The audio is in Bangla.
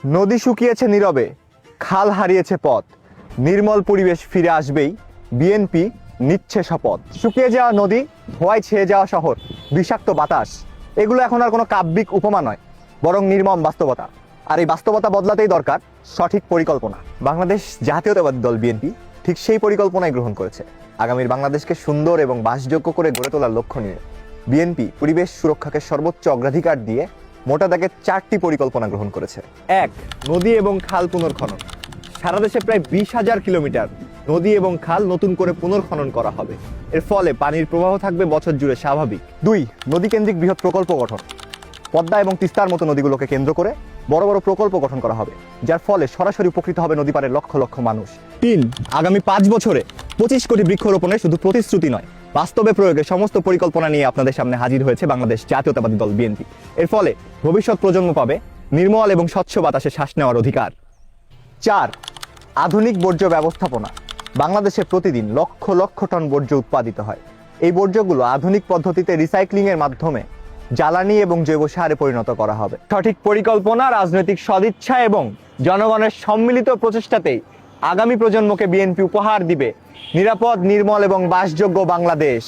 নদী শুকিয়েছে নীরবে, খাল হারিয়েছে পথ, নির্মল পরিবেশ ফিরে আসবেই, বিএনপি নিচ্ছে শপথ। শুকিয়ে যাওয়া নদী, ধোঁয়ায় ছেয়ে যাওয়া শহর, বিষাক্ত বাতাস, এগুলো এখন আর কোনো কাব্যিক উপমা নয়, বরং নির্মম বাস্তবতা। আর এই বাস্তবতা বদলাতেই দরকার সঠিক পরিকল্পনা। বাংলাদেশ জাতীয়তাবাদী দল বিএনপি ঠিক সেই পরিকল্পনাই গ্রহণ করেছে। আগামীর বাংলাদেশকে সুন্দর এবং বাসযোগ্য করে গড়ে তোলার লক্ষ্য নিয়ে বিএনপি পরিবেশ সুরক্ষাকে সর্বোচ্চ অগ্রাধিকার দিয়ে মোটা দাগে 4টি পরিকল্পনা গ্রহণ করেছে। 1. নদী এবং খাল পুনর্খনন। সারা দেশে প্রায় 20,000 কিলোমিটার নদী এবং খাল নতুন করে পুনর্খনন করা হবে। এর ফলে পানির প্রবাহ থাকবে বছর জুড়ে স্বাভাবিক। 2. নদীকেন্দ্রিক বৃহৎ প্রকল্প গঠন। পদ্মা এবং তিস্তার মতো নদীগুলোকে কেন্দ্র করে বড় বড় প্রকল্প গঠন করা হবে, যার ফলে সরাসরি উপকৃত হবে নদীপাড়ের লক্ষ লক্ষ মানুষ। 3. আগামী 5 বছরে 25 কোটি বৃক্ষরোপণের শুধু প্রতিশ্রুতি নয়, বাস্তবে প্রয়োগে সমস্ত পরিকল্পনা নিয়ে আপনাদের সামনে হাজির হয়েছে বাংলাদেশ জাতীয়তাবাদী দল বিএনপি। এর ফলে ভবিষ্যৎ প্রজন্ম পাবে নির্মল এবং স্বচ্ছ বাতাসে শ্বাস নেওয়ার অধিকার। 4. আধুনিক বর্জ্য ব্যবস্থাপনা। বাংলাদেশে প্রতিদিন লক্ষ লক্ষ টন বর্জ্য উৎপাদিত হয়। এই বর্জ্যগুলো আধুনিক পদ্ধতিতে রিসাইক্লিংয়ের মাধ্যমে জ্বালানি এবং জৈব সারে পরিণত করা হবে। সঠিক পরিকল্পনা, রাজনৈতিক সদিচ্ছা এবং জনগণের সম্মিলিত প্রচেষ্টাতেই আগামী প্রজন্মকে বিএনপি উপহার দিবে নিরাপদ, নির্মল এবং বাসযোগ্য বাংলাদেশ।